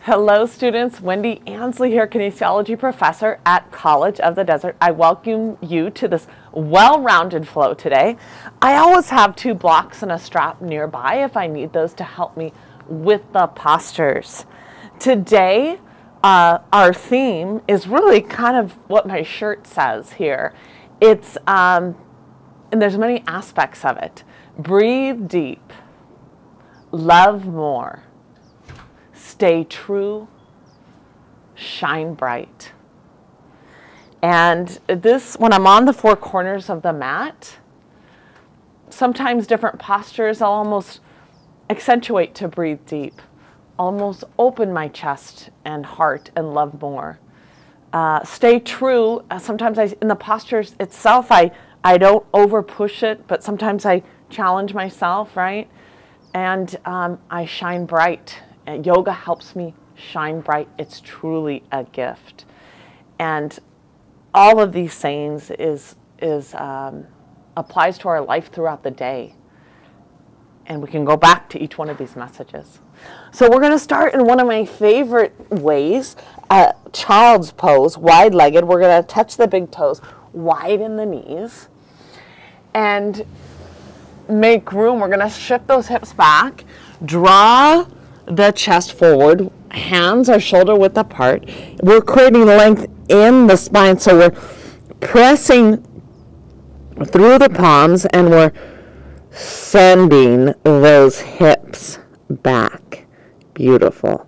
Hello students, Wendy Ansley here, kinesiology professor at College of the Desert. I welcome you to this well-rounded flow today. I always have 2 blocks and a strap nearby if I need those to help me with the postures. Today, our theme is really kind of what my shirt says here. It's, and there's many aspects of it. Breathe deep, love more, stay true, shine bright. And this, when I'm on the 4 corners of the mat, sometimes different postures, I'll almost accentuate to breathe deep, almost open my chest and heart and love more. Stay true, sometimes in the postures itself, I don't over push it, but sometimes I challenge myself, right? And I shine bright. And yoga helps me shine bright. It's truly a gift. And all of these sayings applies to our life throughout the day. And we can go back to each one of these messages. So we're going to start in one of my favorite ways, child's pose, wide-legged. We're going to touch the big toes, widen the knees, and make room. We're going to shift those hips back, draw the chest forward, hands are shoulder width apart. We're creating length in the spine, so we're pressing through the palms and we're sending those hips back. Beautiful.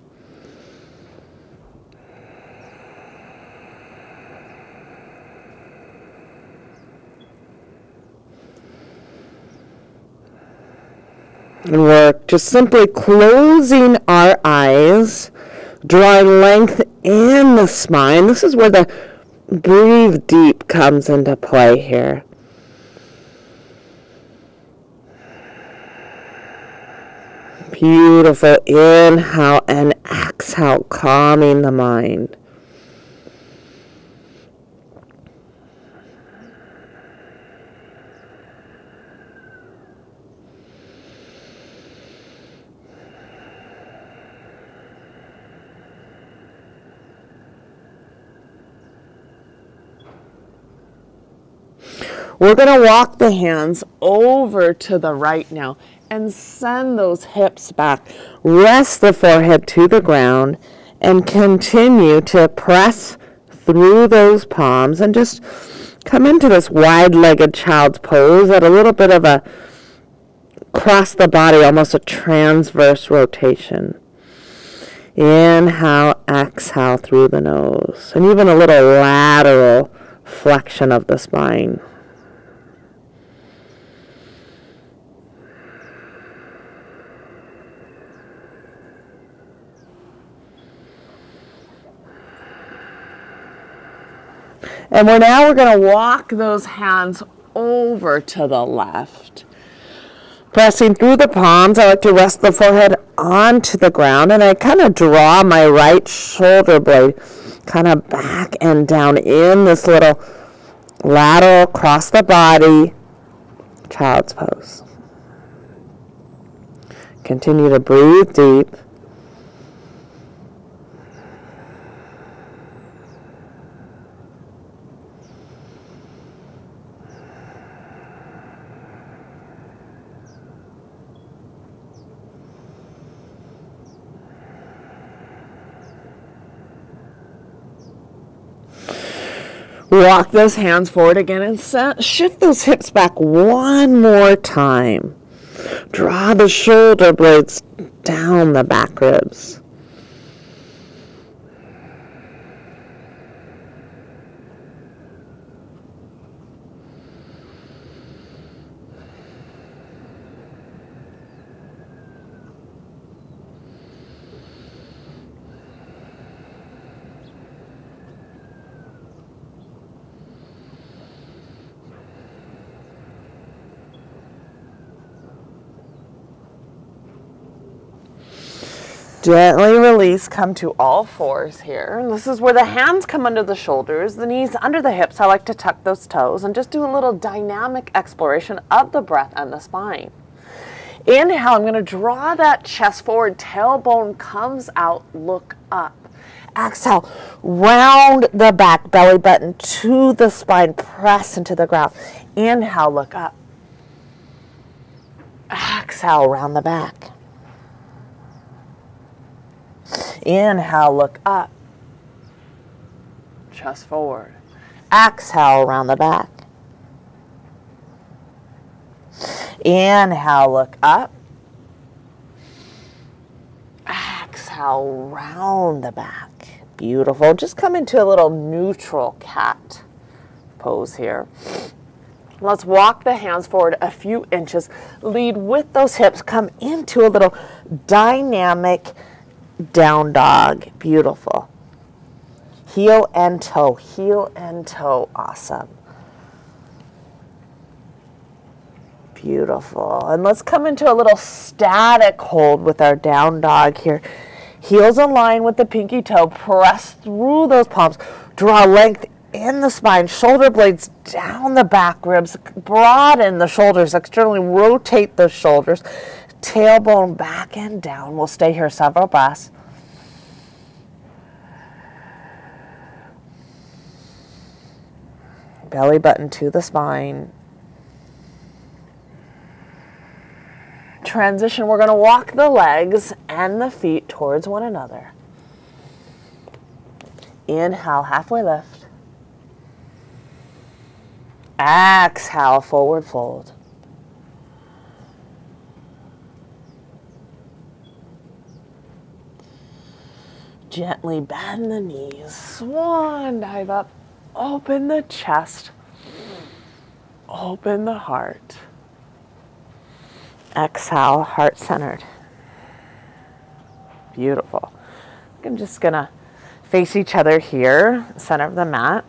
And we're just simply closing our eyes, drawing length in the spine. This is where the breathe deep comes into play here. Beautiful. Inhale and exhale, calming the mind. We're going to walk the hands over to the right now and send those hips back. Rest the forehead to the ground and continue to press through those palms and just come into this wide-legged child's pose at a little bit of a cross the body, almost a transverse rotation. Inhale, exhale through the nose, and even a little lateral flexion of the spine. And we're going to walk those hands over to the left. Pressing through the palms, I like to rest the forehead onto the ground, and I kind of draw my right shoulder blade kind of back and down in this little lateral across the body child's pose. Continue to breathe deep. Walk those hands forward again and shift those hips back one more time. Draw the shoulder blades down the back ribs. Gently release, come to all fours here. And this is where the hands come under the shoulders, the knees under the hips. I like to tuck those toes and just do a little dynamic exploration of the breath and the spine. Inhale, I'm going to draw that chest forward, tailbone comes out, look up. Exhale, round the back, belly button to the spine, press into the ground. Inhale, look up. Exhale, round the back. Inhale, look up. Chest forward. Exhale, round the back. Inhale, look up. Exhale, round the back. Beautiful. Just come into a little neutral cat pose here. Let's walk the hands forward a few inches. Lead with those hips. Come into a little dynamic down dog. Beautiful. Heel and toe. Heel and toe. Awesome. Beautiful. And let's come into a little static hold with our down dog here. Heels align with the pinky toe. Press through those palms. Draw length in the spine. Shoulder blades down the back ribs. Broaden the shoulders. Externally rotate the shoulders. Tailbone back and down. We'll stay here several breaths. Belly button to the spine. Transition, we're going to walk the legs and the feet towards one another. Inhale, halfway lift. Exhale, forward fold. Gently bend the knees, swan dive up, open the chest, open the heart. Exhale, heart centered. Beautiful. I'm just gonna face each other here, center of the mat.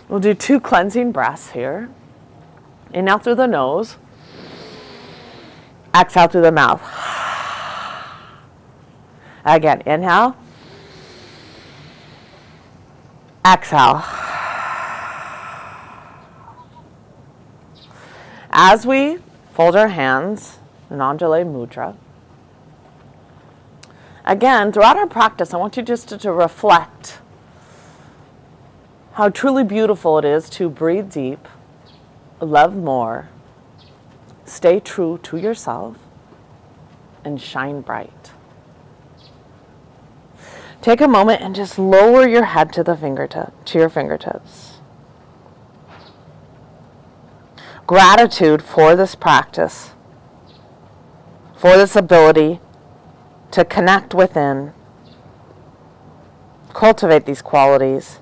We'll do 2 cleansing breaths here. Inhale through the nose. Exhale through the mouth. Again, inhale. Exhale. As we fold our hands, an Anjali Mudra. Again, throughout our practice, I want you just to reflect how truly beautiful it is to breathe deep, love more, stay true to yourself, and shine bright. Take a moment and just lower your head to your fingertips. Gratitude for this practice, for this ability to connect within, cultivate these qualities,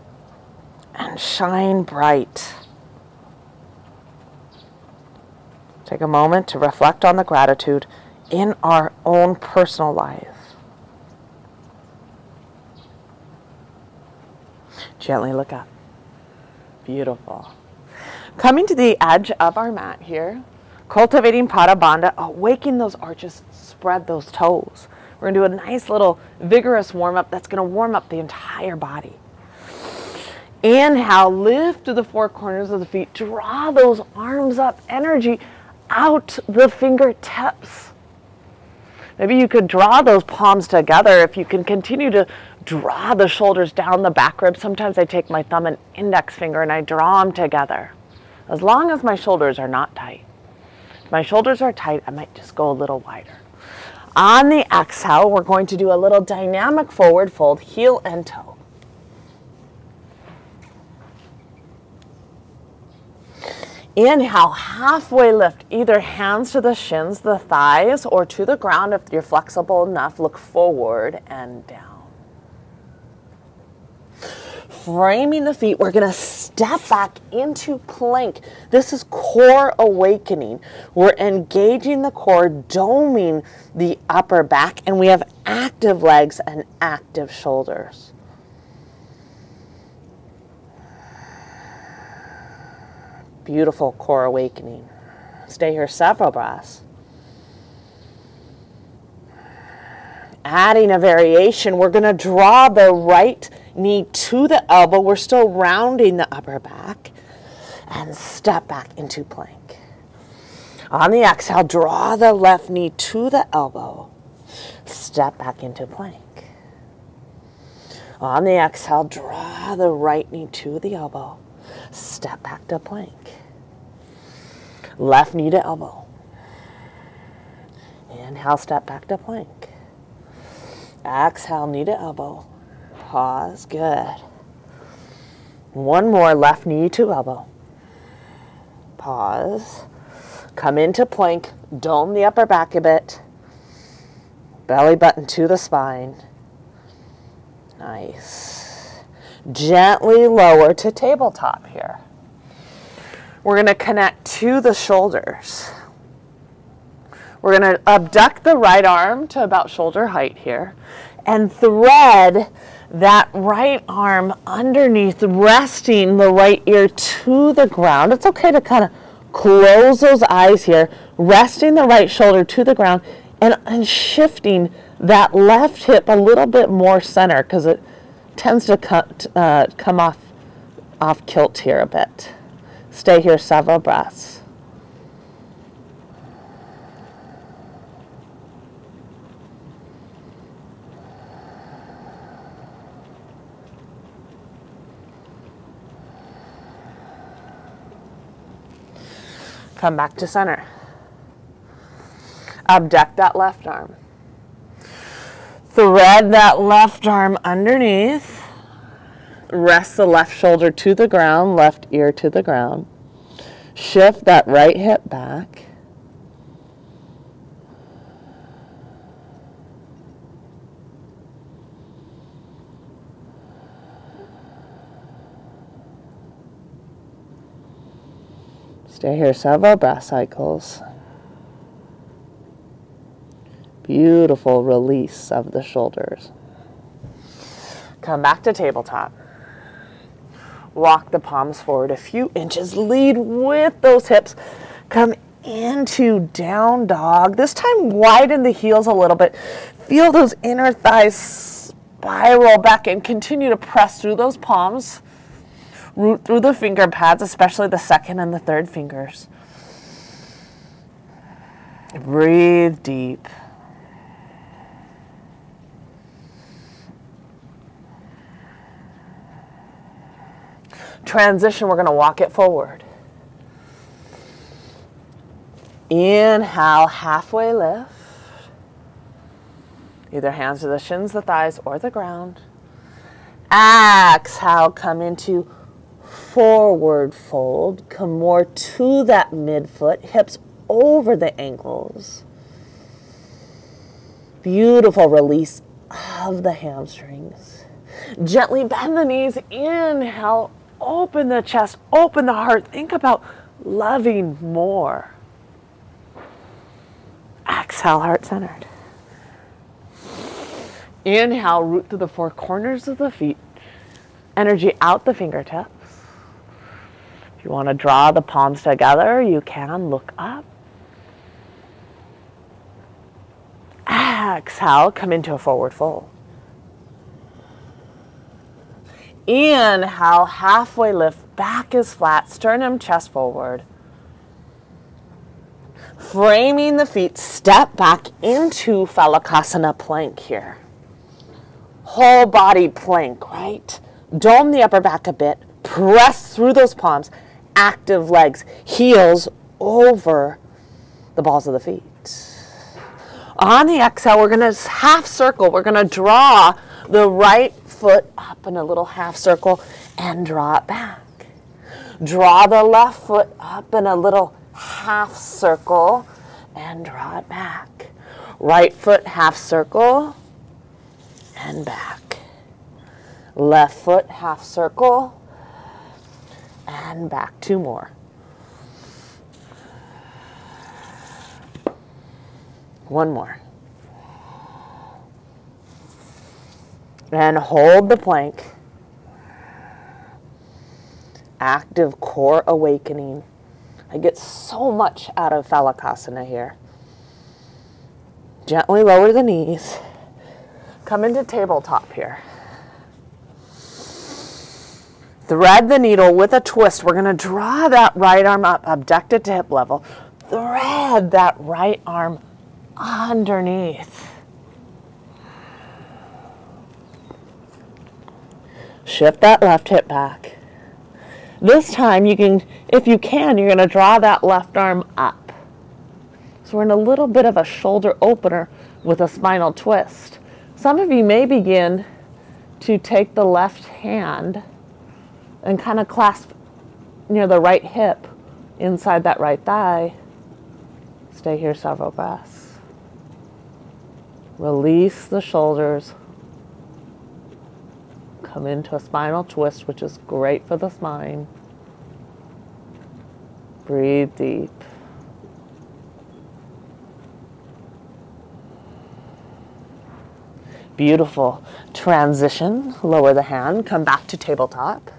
and shine bright. Take a moment to reflect on the gratitude in our own personal life. Gently look up. Beautiful. Coming to the edge of our mat here, cultivating Pada Bandha, awaken those arches, spread those toes. We're going to do a nice little vigorous warm-up that's going to warm up the entire body. Inhale, lift to the 4 corners of the feet. Draw those arms up, energy out the fingertips. Maybe you could draw those palms together. If you can continue to draw the shoulders down the back ribs. Sometimes I take my thumb and index finger and I draw them together. As long as my shoulders are not tight. If my shoulders are tight, I might just go a little wider. On the exhale, we're going to do a little dynamic forward fold, heel and toe. Inhale, halfway lift, either hands to the shins, the thighs, or to the ground if you're flexible enough. Look forward and down. Framing the feet, we're going to step back into plank. This is core awakening. We're engaging the core, doming the upper back, and we have active legs and active shoulders. Beautiful core awakening. Stay here several breaths. Adding a variation, we're going to draw the right knee to the elbow. We're still rounding the upper back and step back into plank. On the exhale, draw the left knee to the elbow. Step back into plank. On the exhale, draw the right knee to the elbow. Step back to plank. Left knee to elbow. Inhale, step back to plank. Exhale, knee to elbow. Pause, good. One more, left knee to elbow. Pause. Come into plank, dome the upper back a bit. Belly button to the spine. Nice. Gently lower to tabletop here. We're going to connect to the shoulders. We're going to abduct the right arm to about shoulder height here and thread that right arm underneath, resting the right ear to the ground. It's okay to kind of close those eyes here, resting the right shoulder to the ground and shifting that left hip a little bit more center because it tends to come off kilt here a bit. Stay here several breaths. Come back to center. Abduct that left arm. Thread that left arm underneath. Rest the left shoulder to the ground, left ear to the ground. Shift that right hip back. Stay here several breath cycles. Beautiful release of the shoulders. Come back to tabletop. Walk the palms forward a few inches. Lead with those hips. Come into down dog. This time widen the heels a little bit. Feel those inner thighs spiral back and continue to press through those palms. Root through the finger pads, especially the second and the third fingers. Breathe deep. Transition, we're going to walk it forward. Inhale, halfway lift. Either hands to the shins, the thighs, or the ground. Exhale, come into forward fold. Come more to that midfoot, hips over the ankles. Beautiful release of the hamstrings. Gently bend the knees. Inhale, open the chest, open the heart. Think about loving more. Exhale, heart-centered. Inhale, root through the four corners of the feet. Energy out the fingertips. If you want to draw the palms together, you can look up. Exhale, come into a forward fold. Inhale, halfway lift, back is flat, sternum, chest forward. Framing the feet, step back into Phalakasana plank here. Whole body plank, right? Dome the upper back a bit, press through those palms, active legs, heels over the balls of the feet. On the exhale, we're going to half circle. We're going to draw the right foot up in a little half circle and draw it back. Draw the left foot up in a little half circle and draw it back. Right foot half circle and back. Left foot half circle and back. Two more. One more. And hold the plank. Active core awakening. I get so much out of Phalakasana here. Gently lower the knees. Come into tabletop here. Thread the needle with a twist. We're going to draw that right arm up, abducted to hip level. Thread spread that right arm underneath. Shift that left hip back. This time you can, if you can, you're going to draw that left arm up. So we're in a little bit of a shoulder opener with a spinal twist. Some of you may begin to take the left hand and kind of clasp near the right hip inside that right thigh. Stay here several breaths. Release the shoulders. Come into a spinal twist, which is great for the spine. Breathe deep. Beautiful. Transition. Lower the hand. Come back to tabletop.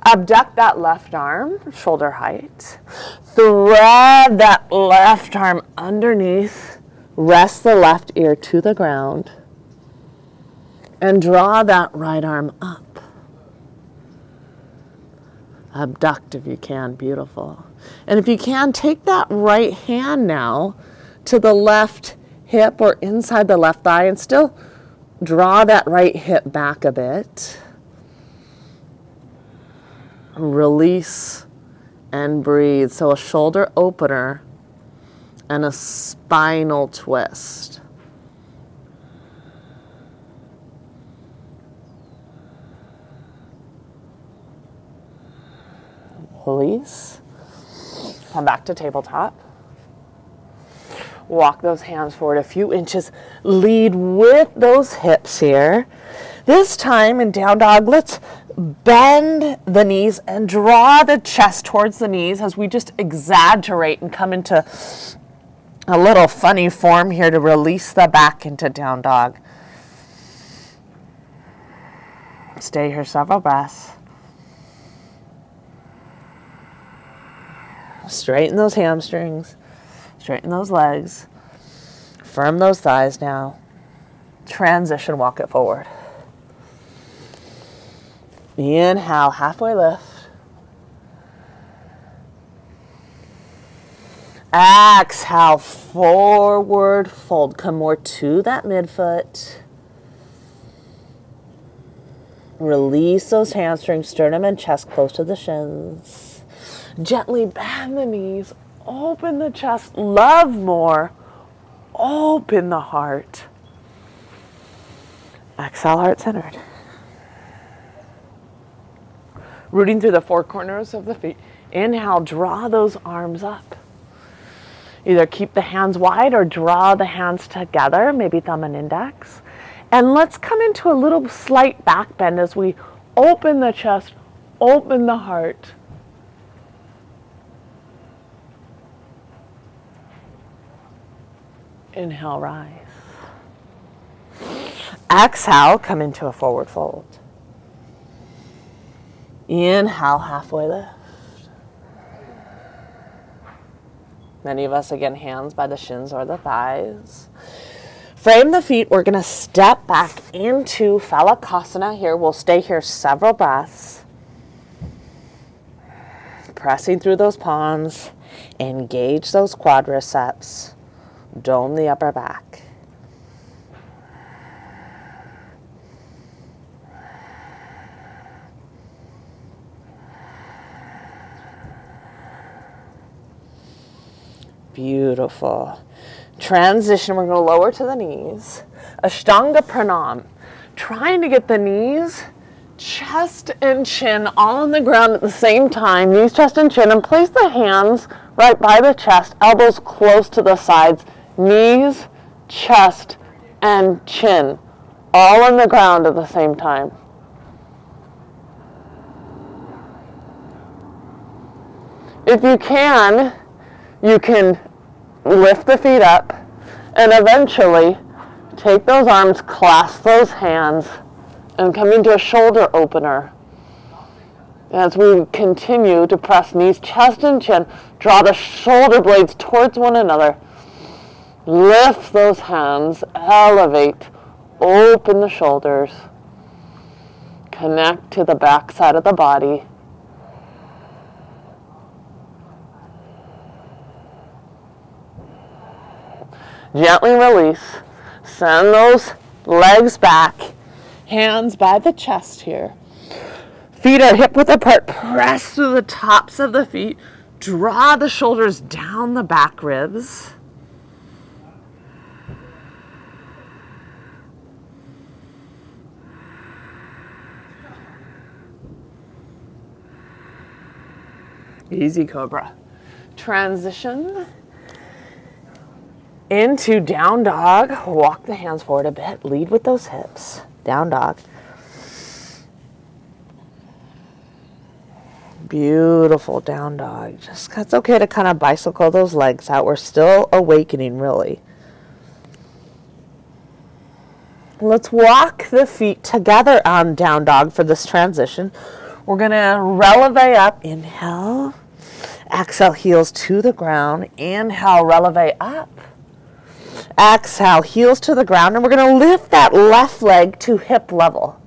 Abduct that left arm, shoulder height. Thread that left arm underneath. Rest the left ear to the ground. And draw that right arm up. Abduct if you can. Beautiful. And if you can, take that right hand now to the left hip or inside the left thigh and still draw that right hip back a bit. Release and breathe. So a shoulder opener and a spinal twist. Release. Come back to tabletop. Walk those hands forward a few inches. Lead with those hips here. This time in down dog, let's bend the knees and draw the chest towards the knees as we just exaggerate and come into a little funny form here to release the back into down dog. Stay here several breaths. Straighten those hamstrings. Straighten those legs. Firm those thighs now. Transition, walk it forward. Inhale, halfway lift. Exhale, forward fold. Come more to that midfoot. Release those hamstrings, sternum and chest close to the shins. Gently bend the knees, open the chest, love more, open the heart. Exhale, heart centered. Rooting through the four corners of the feet. Inhale, draw those arms up. Either keep the hands wide or draw the hands together, maybe thumb and index. And let's come into a little slight back bend as we open the chest, open the heart. Inhale, rise. Exhale, come into a forward fold. Inhale, halfway lift. Many of us, again, hands by the shins or the thighs. Frame the feet. We're going to step back into Phalakasana here. We'll stay here several breaths. Pressing through those palms. Engage those quadriceps. Dome the upper back. Beautiful. Transition, we're going to lower to the knees. Ashtanga Pranam. Trying to get the knees, chest and chin all on the ground at the same time. Knees, chest, and chin. And place the hands right by the chest, elbows close to the sides. Knees, chest, and chin. All on the ground at the same time. If you can lift the feet up and eventually take those arms, clasp those hands, and come into a shoulder opener. As we continue to press knees, chest, and chin, draw the shoulder blades towards one another. Lift those hands, elevate, open the shoulders. Connect to the back side of the body. Gently release. Send those legs back. Hands by the chest here. Feet are hip width apart. Press through the tops of the feet. Draw the shoulders down the back ribs. Easy cobra. Transition into down dog. Walk the hands forward a bit. Lead with those hips. Down dog. Beautiful down dog. Just, it's okay to kind of bicycle those legs out. We're still awakening, really. Let's walk the feet together on down dog for this transition. We're going to releve up. Inhale. Exhale, heels to the ground. Inhale, releve up. Exhale, heels to the ground. And we're going to lift that left leg to hip level.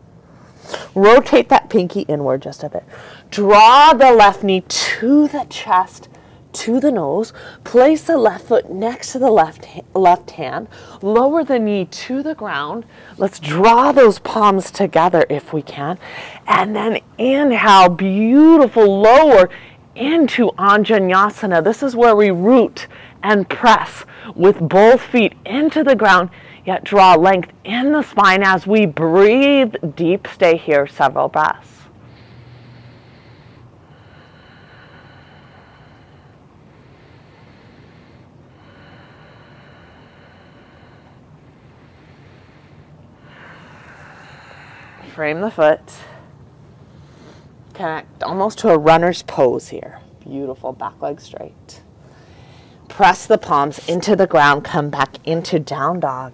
Rotate that pinky inward just a bit. Draw the left knee to the chest, to the nose. Place the left foot next to the left hand. Lower the knee to the ground. Let's draw those palms together if we can. And then inhale, beautiful, lower into Anjaneyasana. This is where we root and press with both feet into the ground, yet draw length in the spine as we breathe deep. Stay here several breaths. Frame the foot. Connect almost to a runner's pose here. Beautiful, back leg straight. Press the palms into the ground, come back into down dog.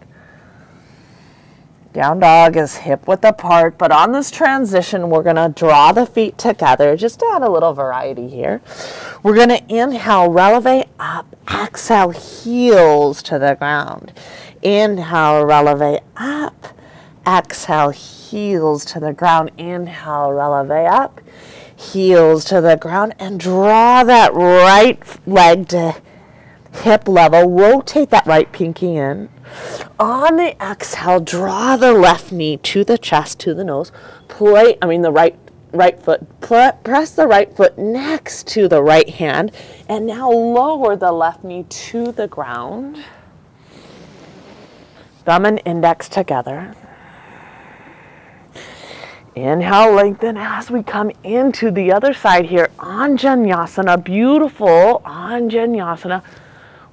Down dog is hip width apart, but on this transition, we're gonna draw the feet together, just to add a little variety here. We're gonna inhale, releve up, exhale, heels to the ground. Inhale, releve up, exhale, heels to the ground. Inhale, releve up, heels to the ground, and draw that right leg to hip level. Rotate that right pinky in. On the exhale, draw the left knee to the chest, to the nose. The right foot. Press the right foot next to the right hand, and now lower the left knee to the ground. Thumb and index together. Inhale, lengthen as we come into the other side here. Anjaneyasana, beautiful Anjaneyasana.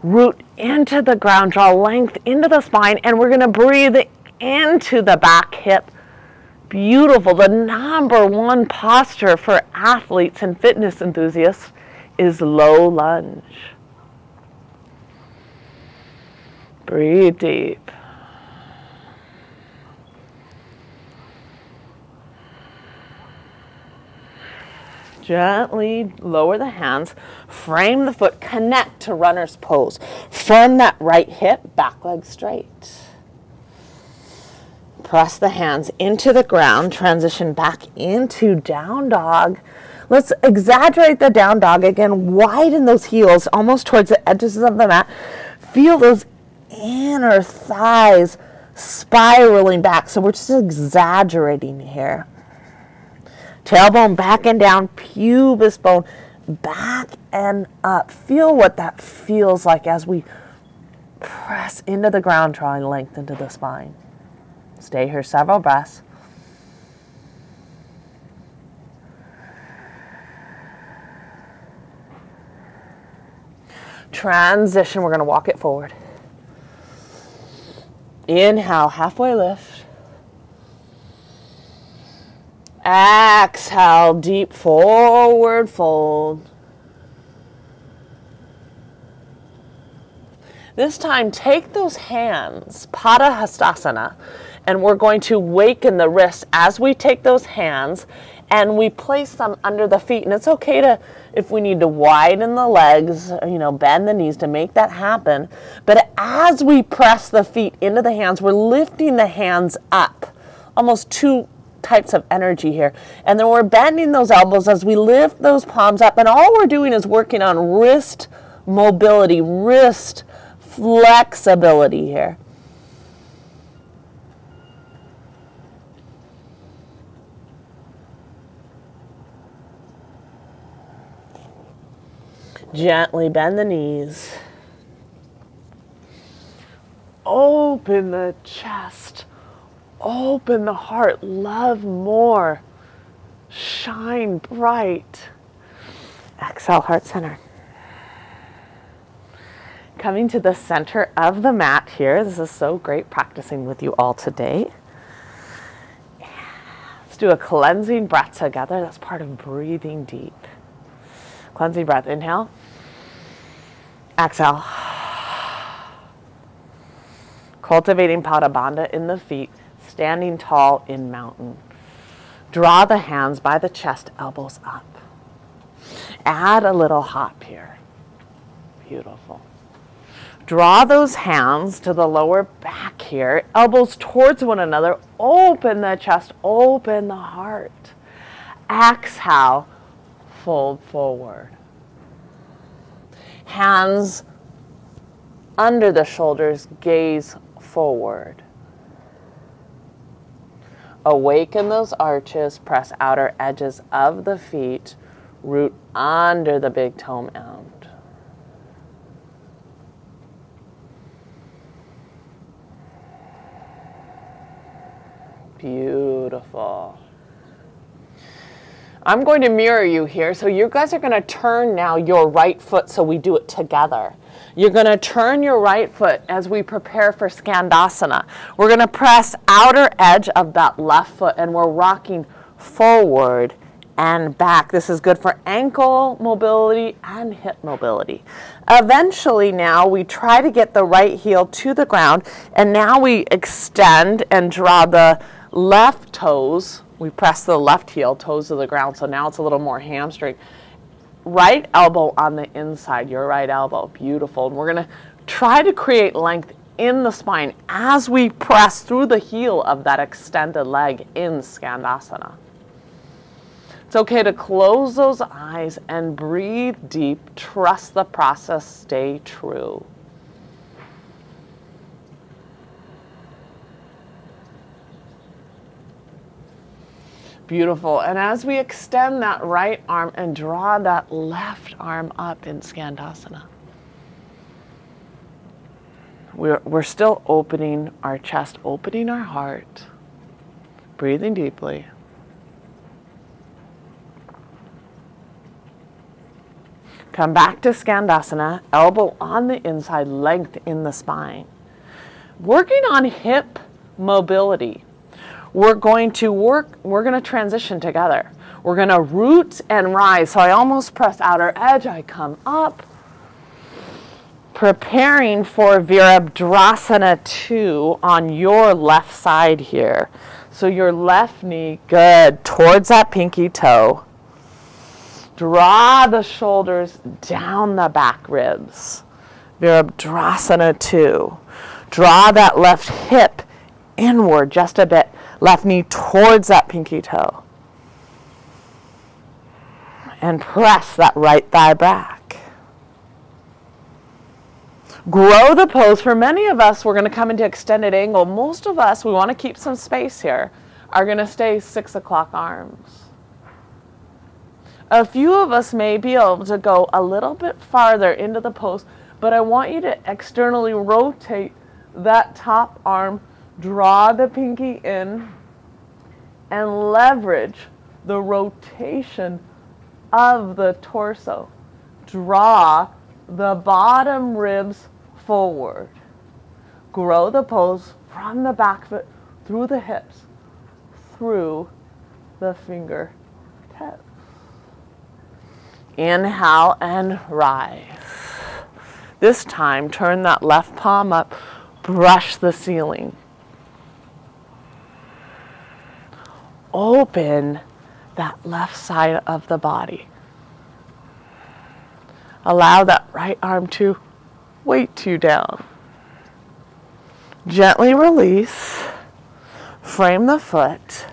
Root into the ground, draw length into the spine, and we're going to breathe into the back hip. Beautiful. The number one posture for athletes and fitness enthusiasts is low lunge. Breathe deep. Gently lower the hands, frame the foot, connect to runner's pose. Firm that right hip, back leg straight. Press the hands into the ground, transition back into down dog. Let's exaggerate the down dog again, widen those heels almost towards the edges of the mat. Feel those inner thighs spiraling back, so we're just exaggerating here. Tailbone back and down, pubis bone back and up. Feel what that feels like as we press into the ground, drawing length into the spine. Stay here several breaths. Transition, we're going to walk it forward. Inhale, halfway lift. Exhale, deep forward fold. This time, take those hands, Padahastasana, and we're going to waken the wrists as we take those hands and we place them under the feet. And it's okay to, if we need to widen the legs, bend the knees to make that happen. But as we press the feet into the hands, we're lifting the hands up, almost two types of energy here. And then we're bending those elbows as we lift those palms up. And all we're doing is working on wrist mobility, wrist flexibility here. Gently bend the knees. Open the chest. Open the heart. Love more. Shine bright. Exhale, heart center. Coming to the center of the mat here. This is so great practicing with you all today. Let's do a cleansing breath together. That's part of breathing deep. Cleansing breath. Inhale. Exhale. Cultivating Pada Bandha in the feet. Standing tall in mountain. Draw the hands by the chest, elbows up. Add a little hop here. Beautiful. Draw those hands to the lower back here, elbows towards one another. Open the chest, open the heart. Exhale, fold forward. Hands under the shoulders, gaze forward. Awaken those arches, press outer edges of the feet, root under the big toe mound. Beautiful. I'm going to mirror you here. So you guys are going to turn now your right foot so we do it together. You're going to turn your right foot as we prepare for Skandasana. We're going to press outer edge of that left foot and we're rocking forward and back. This is good for ankle mobility and hip mobility. Eventually now we try to get the right heel to the ground and now we extend and draw the left toes. We press the left heel, toes to the ground, so now it's a little more hamstring. Right elbow on the inside, your right elbow, beautiful. And we're gonna try to create length in the spine as we press through the heel of that extended leg in Skandasana. It's okay to close those eyes and breathe deep, trust the process, stay true. Beautiful. And as we extend that right arm and draw that left arm up in Skandasana, we're still opening our chest, opening our heart, breathing deeply. Come back to Skandasana, elbow on the inside, length in the spine. Working on hip mobility. We're going to transition together. We're going to root and rise. So I almost press outer edge. I come up. Preparing for Virabhadrasana 2 on your left side here. So your left knee, good, towards that pinky toe. Draw the shoulders down the back ribs. Virabhadrasana 2. Draw that left hip inward just a bit. Left knee towards that pinky toe. And press that right thigh back. Grow the pose. For many of us, we're going to come into extended angle. Most of us, we want to keep some space here, are going to stay 6 o'clock arms. A few of us may be able to go a little bit farther into the pose, but I want you to externally rotate that top arm. Draw the pinky in and leverage the rotation of the torso. Draw the bottom ribs forward. Grow the pose from the back foot through the hips, through the fingertips. Inhale and rise. This time, turn that left palm up, brush the ceiling. Open that left side of the body. Allow that right arm to weight you down. Gently release. Frame the foot.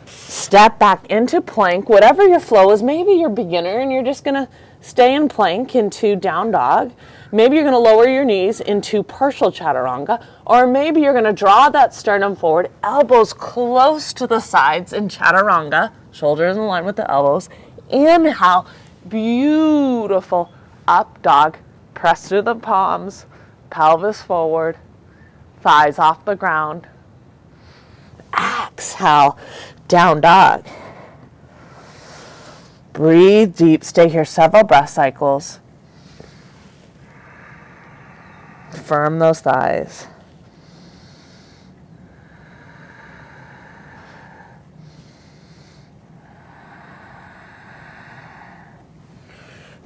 Step back into plank. Whatever your flow is, maybe you're beginner and you're just going to stay in plank into down dog. Maybe you're going to lower your knees into partial chaturanga, or maybe you're going to draw that sternum forward, elbows close to the sides in chaturanga, shoulders in line with the elbows. Inhale, beautiful up dog. Press through the palms, pelvis forward, thighs off the ground. Exhale, down dog. Breathe deep, stay here several breath cycles. Firm those thighs.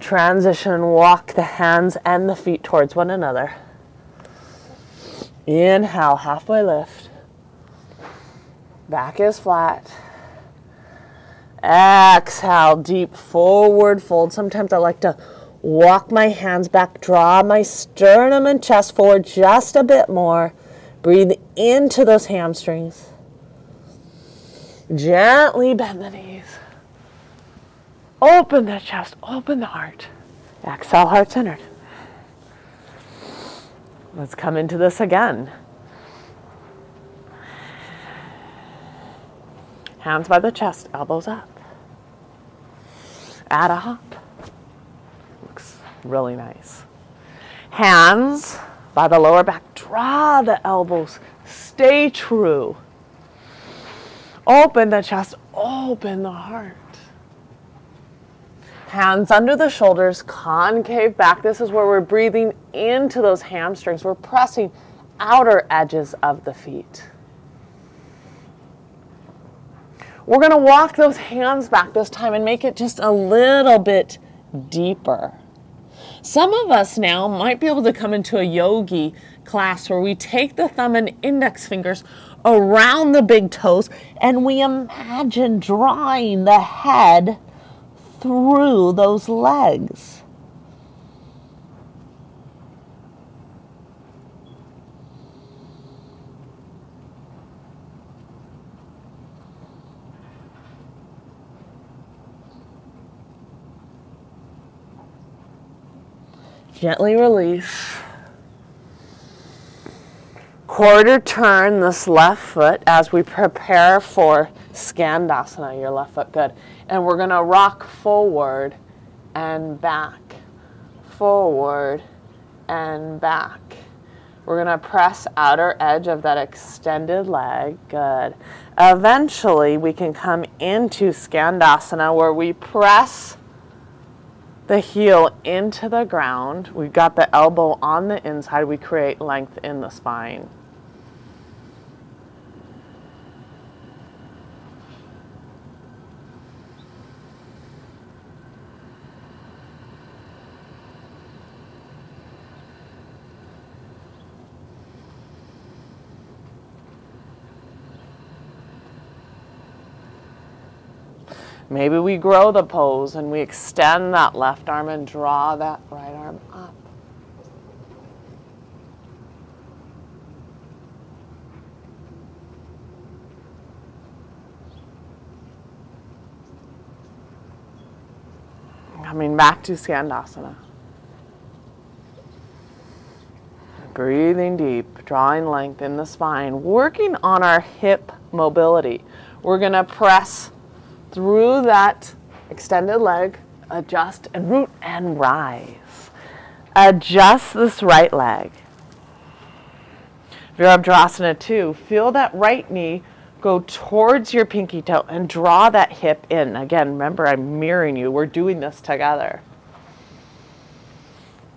Transition, walk the hands and the feet towards one another. Inhale, halfway lift. Back is flat. Exhale, deep forward fold. Sometimes I like to walk my hands back, draw my sternum and chest forward just a bit more. Breathe into those hamstrings. Gently bend the knees. Open the chest, open the heart. Exhale, heart centered. Let's come into this again. Hands by the chest, elbows up. Add a hop. Looks really nice. Hands by the lower back, draw the elbows, stay true. Open the chest, open the heart. Hands under the shoulders, concave back. This is where we're breathing into those hamstrings. We're pressing outer edges of the feet. We're going to walk those hands back this time and make it just a little bit deeper. Some of us now might be able to come into a yogi class where we take the thumb and index fingers around the big toes and we imagine drawing the head through those legs. Gently release. Quarter turn this left foot as we prepare for Skandasana, your left foot, good. And we're going to rock forward and back, forward and back. We're going to press outer edge of that extended leg, good. Eventually we can come into Skandasana where we press the heel into the ground. We've got the elbow on the inside. We create length in the spine. Maybe we grow the pose and we extend that left arm and draw that right arm up. Coming back to Skandasana. Breathing deep, drawing length in the spine, working on our hip mobility. We're going to press through that extended leg, adjust and root and rise. Adjust this right leg. Virabhadrasana 2, feel that right knee go towards your pinky toe and draw that hip in. Again, remember I'm mirroring you. We're doing this together.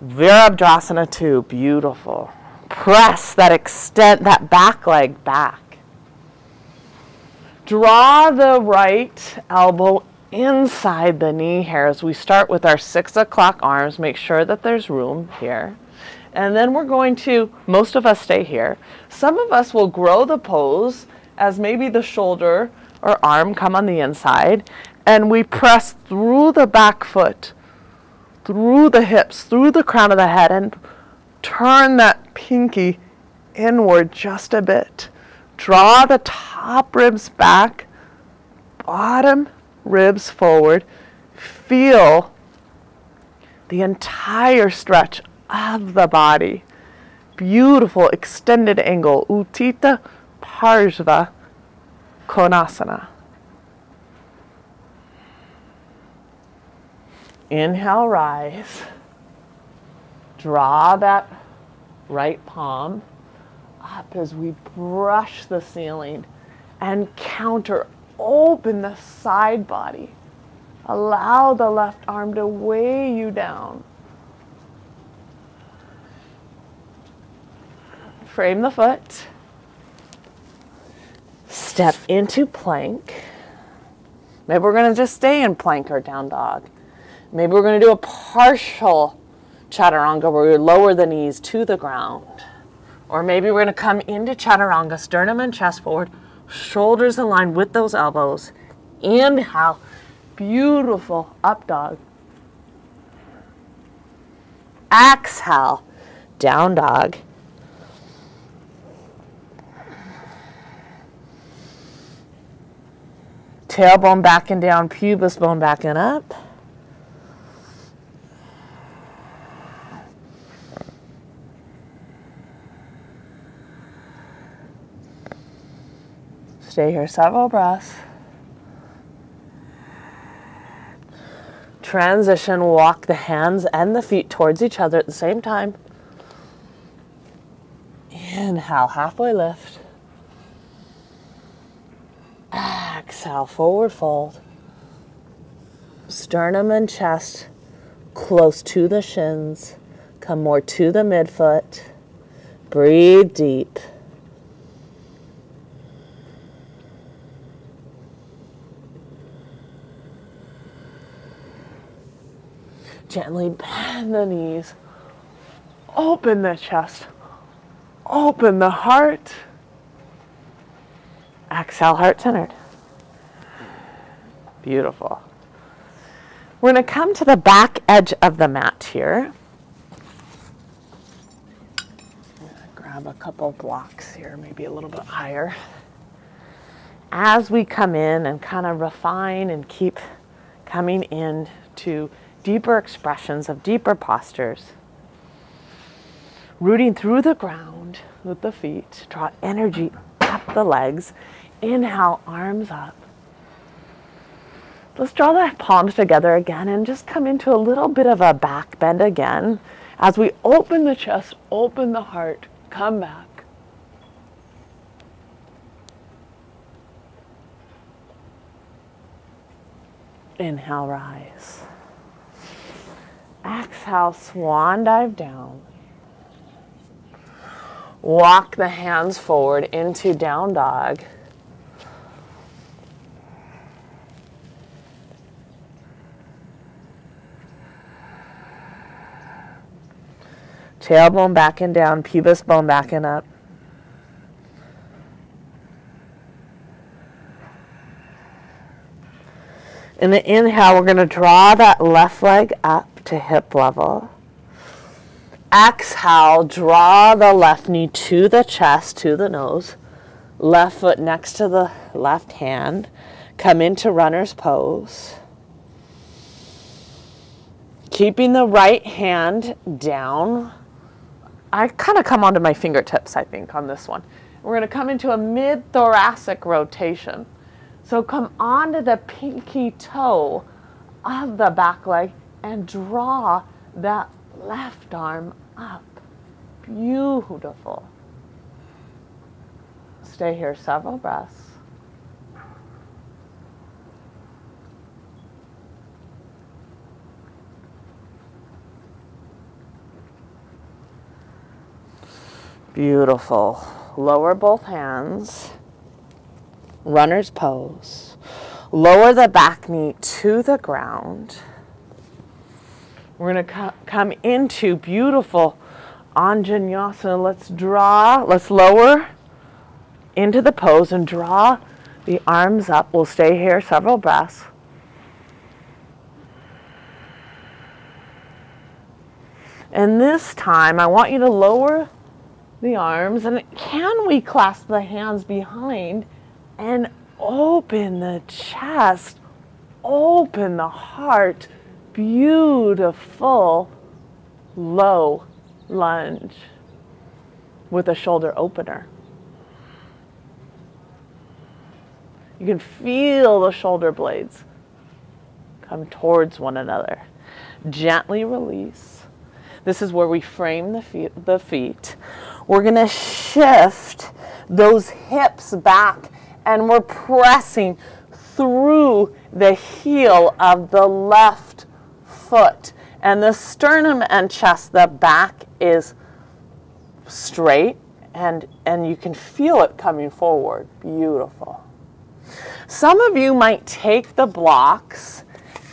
Virabhadrasana 2, beautiful. Press that extend, that back leg back. Draw the right elbow inside the knee hairs. We start with our 6 o'clock arms. Make sure that there's room here. And then we're going to, most of us stay here. Some of us will grow the pose as maybe the shoulder or arm come on the inside. And we press through the back foot, through the hips, through the crown of the head, and turn that pinky inward just a bit. Draw the top ribs back, bottom ribs forward. Feel the entire stretch of the body. Beautiful extended angle. Utthita Parshva Konasana. Inhale, rise. Draw that right palm up as we brush the ceiling and counter. Open the side body. Allow the left arm to weigh you down. Frame the foot. Step into plank. Maybe we're going to just stay in plank or down dog. Maybe we're going to do a partial chaturanga where we lower the knees to the ground. Or maybe we're going to come into chaturanga, sternum and chest forward, shoulders aligned with those elbows. Inhale, beautiful up dog. Exhale, down dog. Tailbone back and down, pubis bone back and up. Stay here several breaths. Transition, walk the hands and the feet towards each other at the same time. Inhale, halfway lift. Exhale, forward fold. Sternum and chest close to the shins. Come more to the midfoot. Breathe deep. Gently bend the knees. Open the chest. Open the heart. Exhale, heart centered. Beautiful. We're going to come to the back edge of the mat here. Grab a couple blocks here, maybe a little bit higher. As we come in and kind of refine and keep coming in to deeper expressions of deeper postures, rooting through the ground with the feet, draw energy up the legs. Inhale, arms up. Let's draw the palms together again and just come into a little bit of a back bend again. As we open the chest, open the heart, come back. Inhale, rise. Exhale, swan dive down. Walk the hands forward into down dog. Tailbone back and down, pubis bone back and up. In the inhale, we're going to draw that left leg up to hip level. Exhale, draw the left knee to the chest, to the nose. Left foot next to the left hand. Come into runner's pose. Keeping the right hand down. I kind of come onto my fingertips, I think, on this one. We're going to come into a mid-thoracic rotation. So come onto the pinky toe of the back leg and draw that left arm up. Beautiful. Stay here several breaths. Beautiful. Lower both hands. Runner's pose. Lower the back knee to the ground. We're going to come into beautiful Anjaneyasana. Let's lower into the pose and draw the arms up. We'll stay here several breaths. And this time, I want you to lower the arms, and can we clasp the hands behind and open the chest, open the heart, beautiful low lunge with a shoulder opener. You can feel the shoulder blades come towards one another. Gently release. This is where we frame the feet. We're going to shift those hips back, and we're pressing through the heel of the left foot. And the sternum and chest, the back is straight, and you can feel it coming forward. Beautiful. Some of you might take the blocks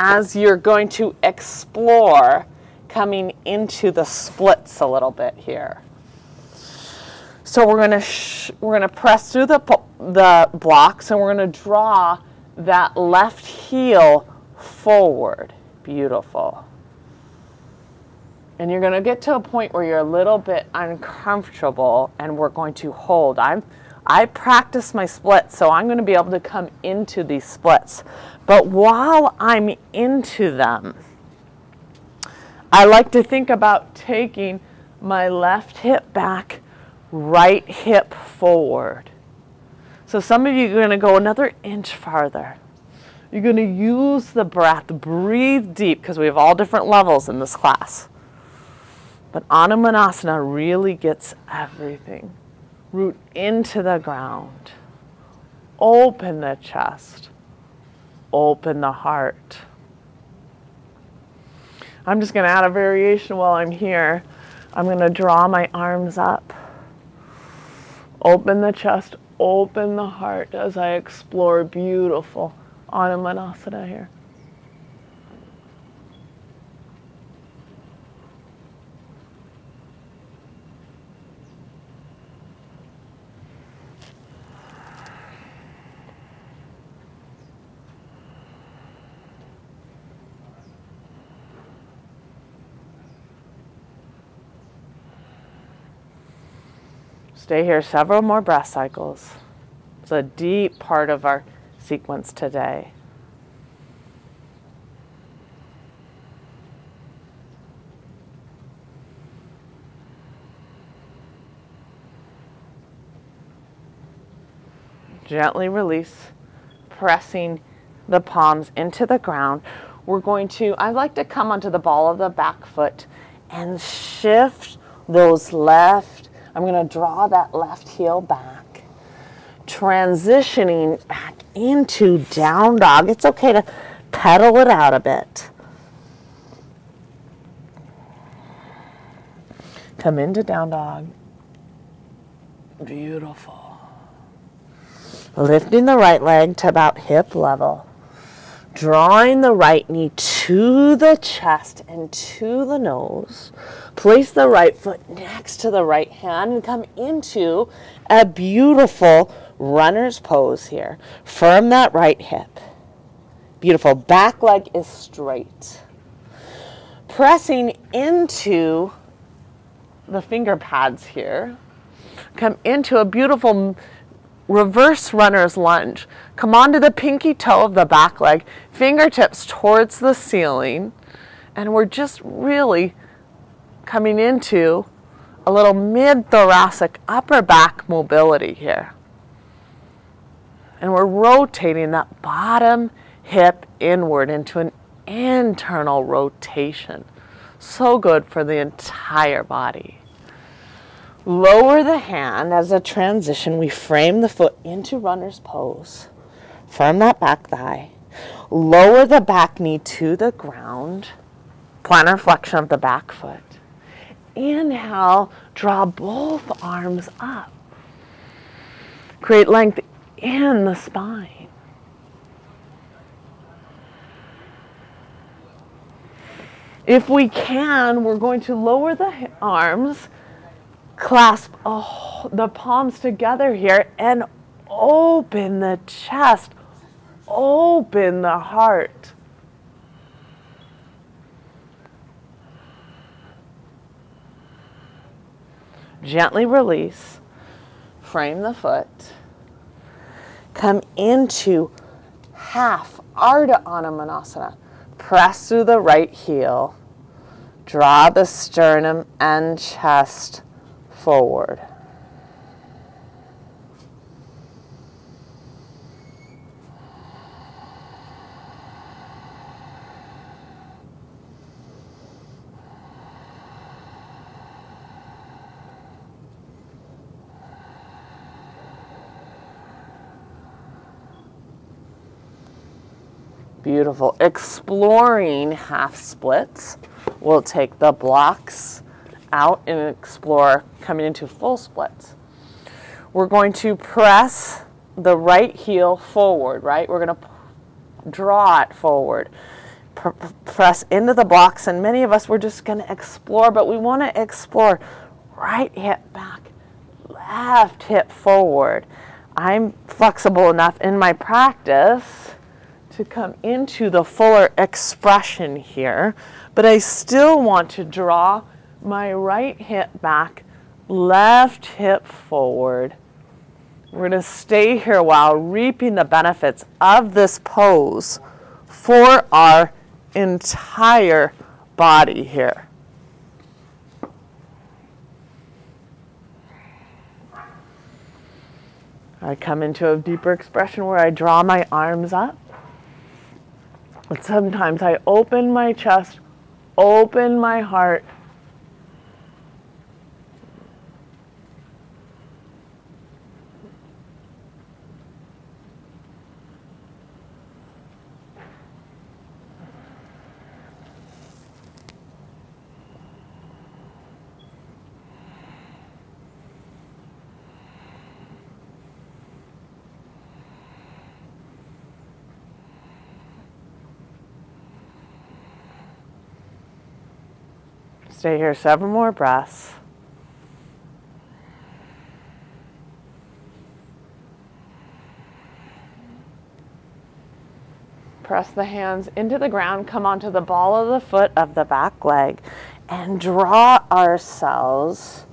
as you're going to explore coming into the splits a little bit here. So we're going to press through the blocks, and we're going to draw that left heel forward. Beautiful. And you're going to get to a point where you're a little bit uncomfortable, and we're going to hold. I practice my splits, so I'm going to be able to come into these splits. But while I'm into them, I like to think about taking my left hip back, right hip forward. So some of you are going to go another inch farther. You're going to use the breath, breathe deep, because we have all different levels in this class. But Anamanasana really gets everything. Root into the ground. Open the chest. Open the heart. I'm just going to add a variation while I'm here. I'm going to draw my arms up. Open the chest, open the heart as I explore beautiful Anamanasana here. Stay here several more breath cycles. It's a deep part of our sequence today. Gently release, pressing the palms into the ground. We're going to, I like to come onto the ball of the back foot and shift those left. I'm going to draw that left heel back, transitioning back into down dog. It's okay to pedal it out a bit. Come into down dog. Beautiful. Lifting the right leg to about hip level. Drawing the right knee to the chest and to the nose. Place the right foot next to the right hand and come into a beautiful runner's pose here. Firm that right hip. Beautiful. Back leg is straight. Pressing into the finger pads here. Come into a beautiful reverse runner's lunge. Come onto the pinky toe of the back leg, fingertips towards the ceiling, and we're just really coming into a little mid-thoracic upper back mobility here. And we're rotating that bottom hip inward into an internal rotation. So good for the entire body. Lower the hand as a transition. We frame the foot into runner's pose. Firm that back thigh. Lower the back knee to the ground. Plantar flexion of the back foot. Inhale, draw both arms up. Create length in the spine. If we can, we're going to lower the arms, clasp the palms together here, and open the chest, open the heart. Gently release, frame the foot, come into half Ardha Anamanasana. Press through the right heel, Draw the sternum and chest forward. Beautiful. Exploring half splits. We'll take the blocks out and explore coming into full splits. We're going to press the right heel forward, right? We're going to draw it forward. Press into the blocks, and many of us, we're just going to explore, but we want to explore right hip back, left hip forward. I'm flexible enough in my practice to come into the fuller expression here, but I still want to draw my right hip back, left hip forward. We're going to stay here while reaping the benefits of this pose for our entire body here. I come into a deeper expression where I draw my arms up. And sometimes I open my chest, open my heart. Stay here 7 more breaths. Press the hands into the ground, come onto the ball of the foot of the back leg, and draw ourselves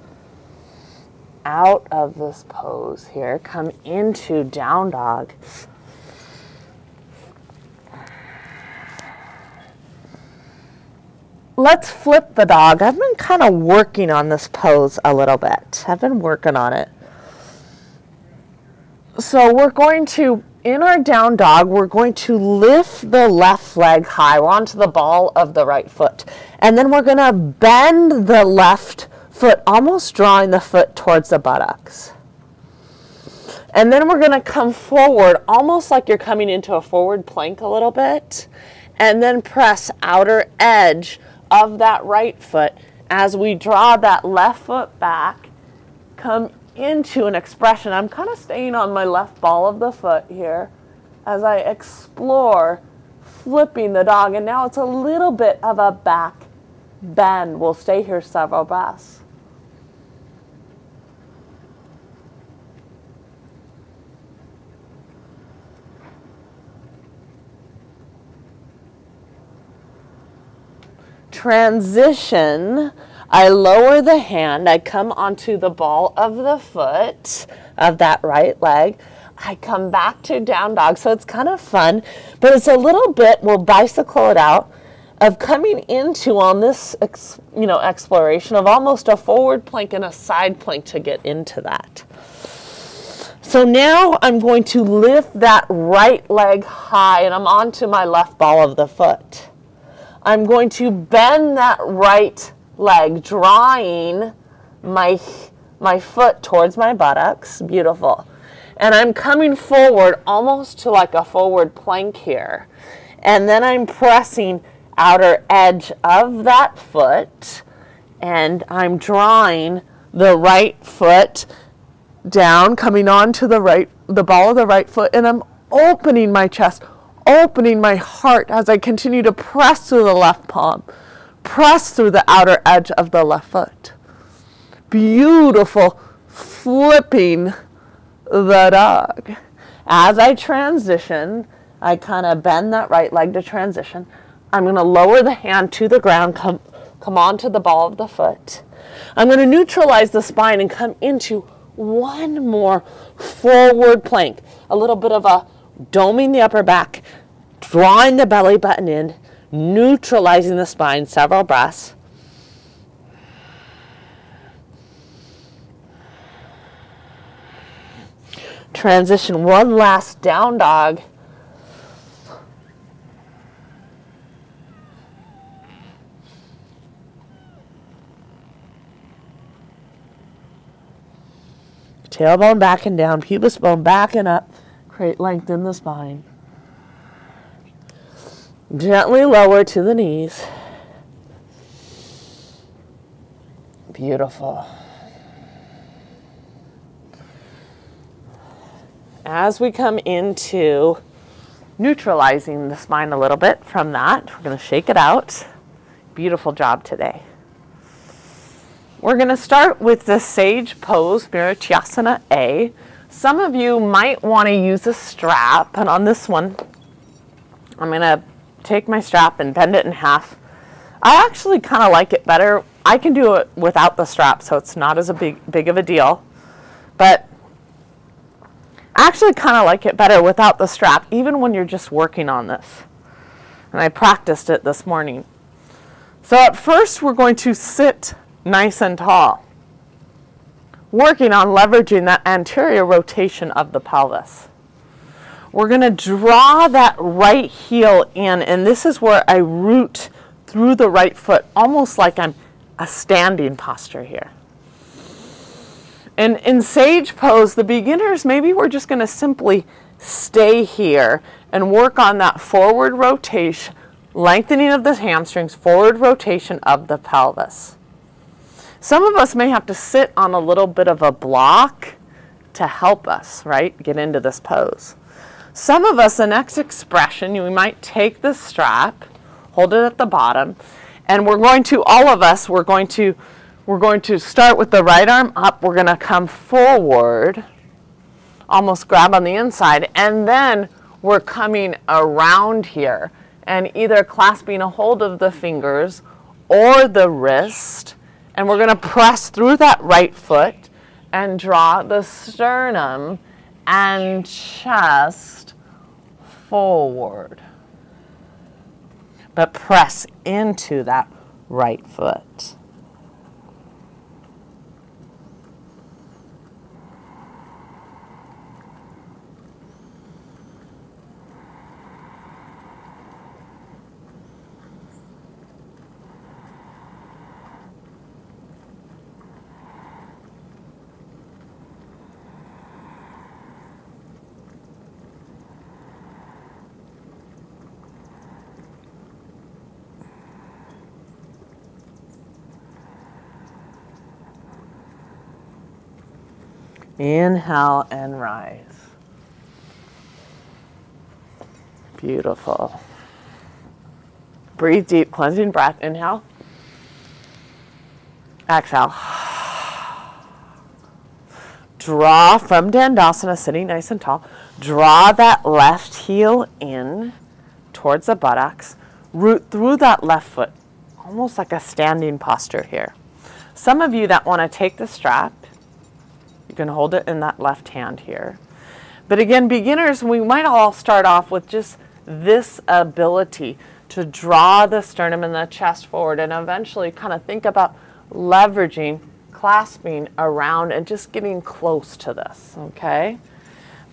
out of this pose here. Come into down dog. Let's flip the dog. I've been kind of working on this pose a little bit. I've been working on it. So we're going to, in our down dog, we're going to lift the left leg high. We're onto the ball of the right foot. And then we're going to bend the left foot, almost drawing the foot towards the buttocks. And then we're going to come forward, almost like you're coming into a forward plank a little bit. And then press outer edge of that right foot as we draw that left foot back, come into an expression. I'm kind of staying on my left ball of the foot here as I explore flipping the dog, and now it's a little bit of a back bend. We'll stay here several breaths. Transition, I lower the hand, I come onto the ball of the foot of that right leg, I come back to down dog. So it's kind of fun, but it's a little bit, we'll bicycle it out, of coming into on this exploration of almost a forward plank and a side plank to get into that. So now I'm going to lift that right leg high, and I'm onto my left ball of the foot. I'm going to bend that right leg, drawing my foot towards my buttocks. Beautiful. And I'm coming forward almost to like a forward plank here. And then I'm pressing outer edge of that foot, and I'm drawing the right foot down, coming onto the ball of the right foot, and I'm opening my chest, opening my heart as I continue to press through the left palm, press through the outer edge of the left foot. Beautiful, flipping the dog. As I transition, I kind of bend that right leg to transition. I'm going to lower the hand to the ground, come onto the ball of the foot. I'm going to neutralize the spine and come into one more forward plank. A little bit of a doming the upper back, drawing the belly button in, neutralizing the spine, several breaths. transition one last down dog. Tailbone back and down, pubis bone back and up. Create length in the spine. Gently lower to the knees. Beautiful. As we come into neutralizing the spine a little bit from that, we're going to shake it out. Beautiful job today. We're going to start with the Sage Pose, Marichyasana A. Some of you might want to use a strap, and on this one, I'm going to take my strap and bend it in half. I actually kind of like it better. I can do it without the strap, so it's not as big of a deal. But I actually kind of like it better without the strap, even when you're just working on this. And I practiced it this morning. So at first, we're going to sit nice and tall, working on leveraging that anterior rotation of the pelvis. We're going to draw that right heel in, and this is where I root through the right foot, almost like I'm a standing posture here. And in Sage Pose, the beginners, maybe we're just going to simply stay here and work on that forward rotation, lengthening of the hamstrings, forward rotation of the pelvis. Some of us may have to sit on a little bit of a block to help us, right, get into this pose. Some of us, the next expression, we might take the strap, hold it at the bottom, and we're going to, all of us, we're going to start with the right arm up. We're going to come forward, almost grab on the inside, and then we're coming around here and either clasping a hold of the fingers or the wrist. And we're going to press through that right foot and draw the sternum and chest forward. But press into that right foot. Inhale and rise. Beautiful. Breathe deep, cleansing breath. Inhale. Exhale. Draw from Dandasana, sitting nice and tall. Draw that left heel in towards the buttocks. Root through that left foot, almost like a standing posture here. Some of you that want to take the strap, you can hold it in that left hand here. But again, beginners, we might all start off with just this ability to draw the sternum and the chest forward and eventually kind of think about leveraging, clasping around and just getting close to this, okay?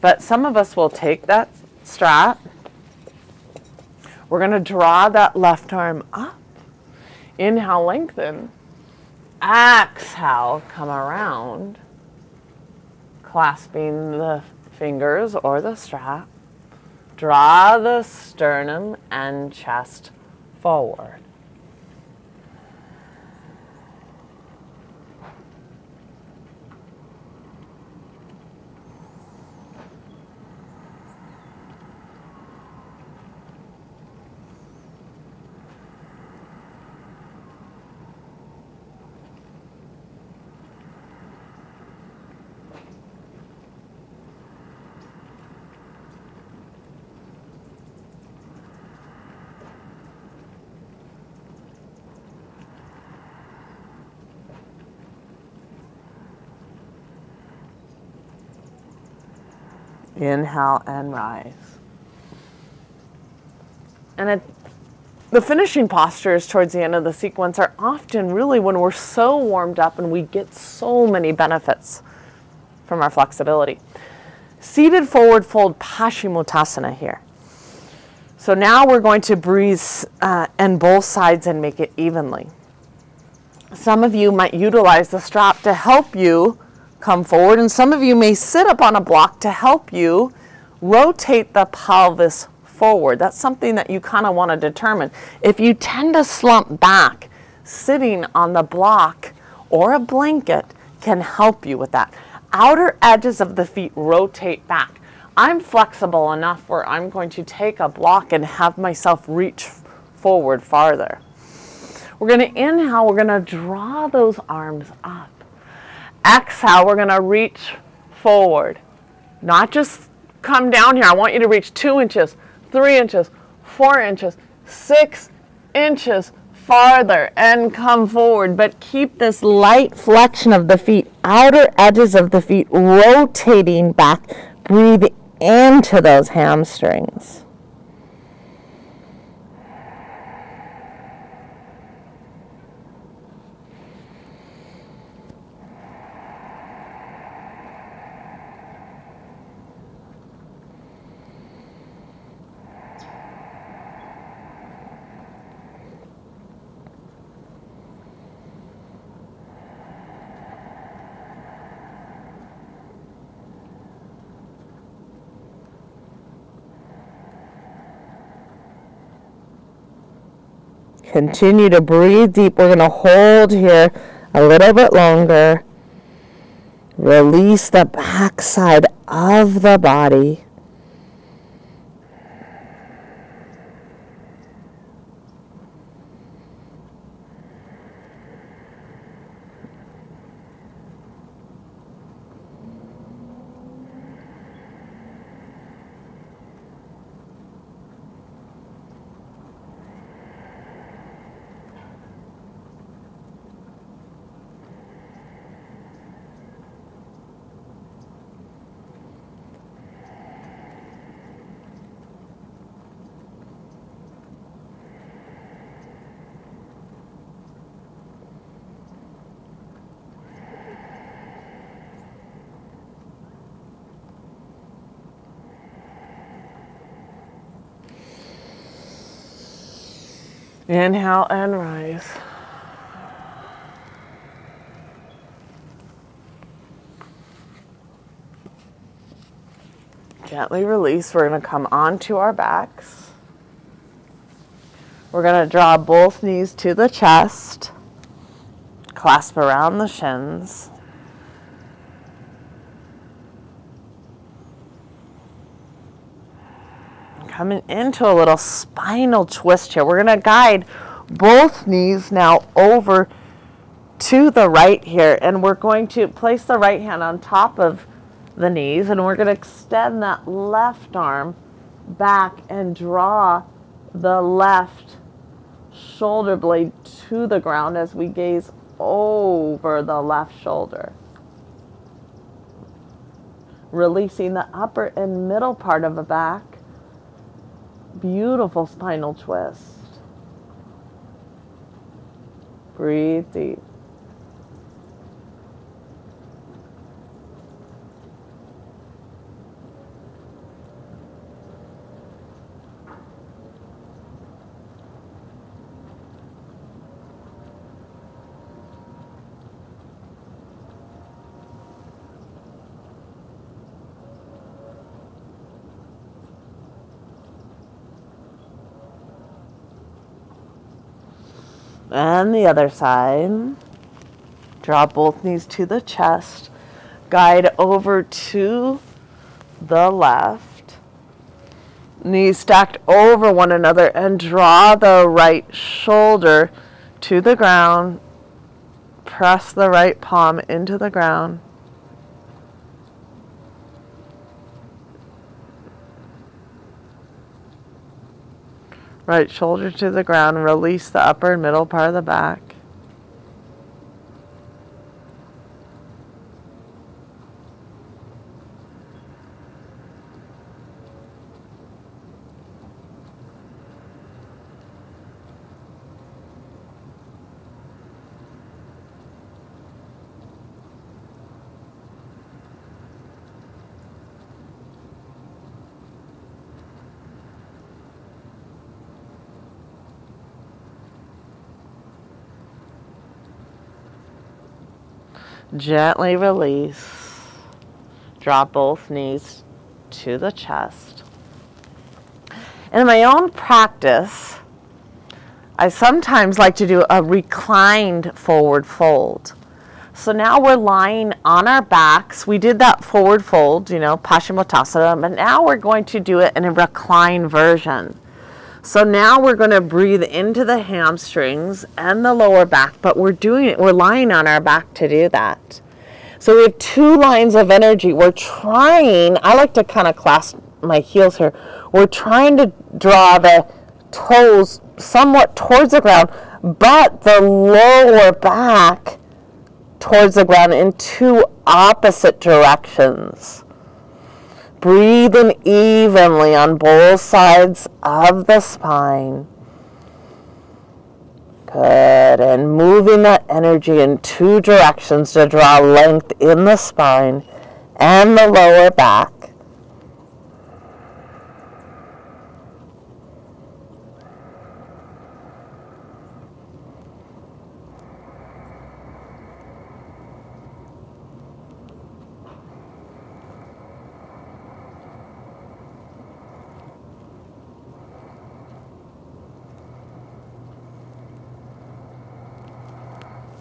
But some of us will take that strap. We're going to draw that left arm up. Inhale, lengthen. Exhale, come around. Clasping the fingers or the strap. Draw the sternum and chest forward. Inhale and rise. And the finishing postures towards the end of the sequence are often really when we're so warmed up and we get so many benefits from our flexibility. Seated forward fold Paschimottanasana here. So now we're going to breathe on both sides and make it evenly. Some of you might utilize the strap to help you come forward, and some of you may sit up on a block to help you rotate the pelvis forward. That's something that you kind of want to determine. If you tend to slump back, sitting on the block or a blanket can help you with that. Outer edges of the feet rotate back. I'm flexible enough where I'm going to take a block and have myself reach forward farther. We're going to inhale, we're going to draw those arms up. Exhale, we're going to reach forward. Not just come down here. I want you to reach 2 inches, 3 inches, 4 inches, 6 inches farther and come forward. But keep this light flexion of the feet, outer edges of the feet rotating back. Breathe into those hamstrings. Continue to breathe deep. We're going to hold here a little bit longer. Release the backside of the body. Inhale and rise. Gently release. We're going to come onto our backs. We're going to draw both knees to the chest. Clasp around the shins. Coming into a little spinal twist here. We're going to guide both knees now over to the right here, and we're going to place the right hand on top of the knees, and we're going to extend that left arm back and draw the left shoulder blade to the ground as we gaze over the left shoulder. Releasing the upper and middle part of the back. Beautiful spinal twist. Breathe deep. And the other side. Draw both knees to the chest. Guide over to the left. Knees stacked over one another, and draw the right shoulder to the ground. Press the right palm into the ground. Right shoulder to the ground. Release the upper and middle part of the back. Gently release. Drop both knees to the chest. In my own practice, I sometimes like to do a reclined forward fold. So now we're lying on our backs. We did that forward fold, Paschimottanasana, but now we're going to do it in a reclined version. So now we're going to breathe into the hamstrings and the lower back, but we're lying on our back to do that. So we have two lines of energy. We're trying, I like to kind of clasp my heels here. We're trying to draw the toes somewhat towards the ground, but the lower back towards the ground in two opposite directions. Breathing evenly on both sides of the spine. Good. And moving that energy in two directions to draw length in the spine and the lower back.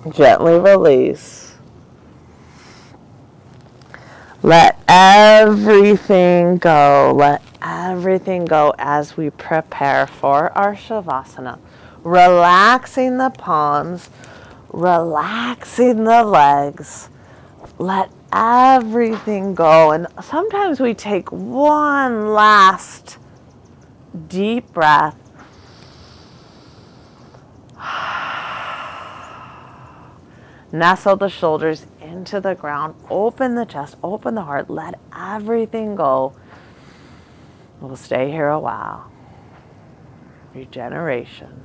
Gently release. Let everything go. Let everything go as we prepare for our Shavasana. Relaxing the palms, relaxing the legs. Let everything go. And sometimes we take one last deep breath. Nestle the shoulders into the ground. Open the chest, open the heart. Let everything go. We'll stay here a while. Regeneration.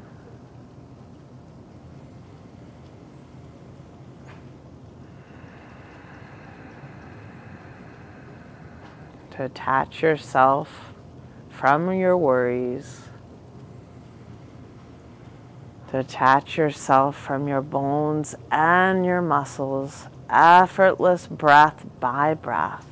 To detach yourself from your worries. To detach yourself from your bones and your muscles, effortless breath by breath.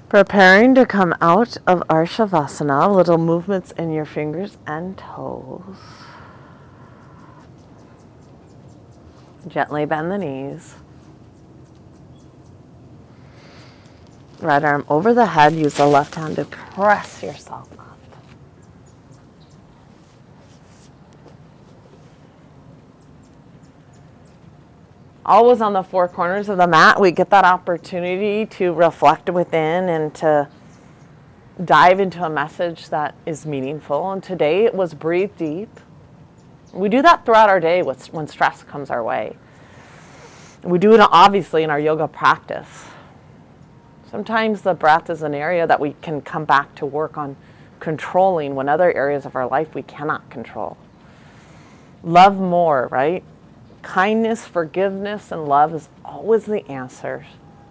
Preparing to come out of Arshavasana, little movements in your fingers and toes. Gently bend the knees. Right arm over the head. Use the left hand to press yourself up. Always on the four corners of the mat, we get that opportunity to reflect within and to dive into a message that is meaningful. And today it was breathe deep. We do that throughout our day when stress comes our way. We do it obviously in our yoga practice. Sometimes the breath is an area that we can come back to work on controlling when other areas of our life we cannot control. Love more, right? Kindness, forgiveness, and love is always the answer.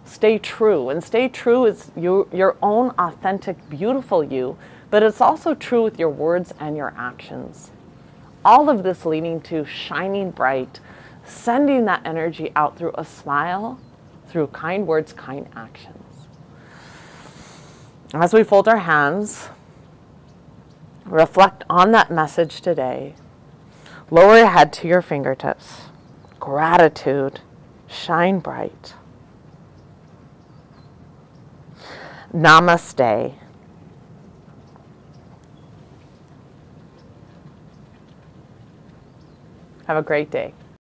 Stay true. And stay true is your own authentic, beautiful you, but it's also true with your words and your actions. All of this leading to shining bright, sending that energy out through a smile, through kind words, kind actions. As we fold our hands, reflect on that message today. Lower your head to your fingertips. Gratitude, shine bright. Namaste. Have a great day.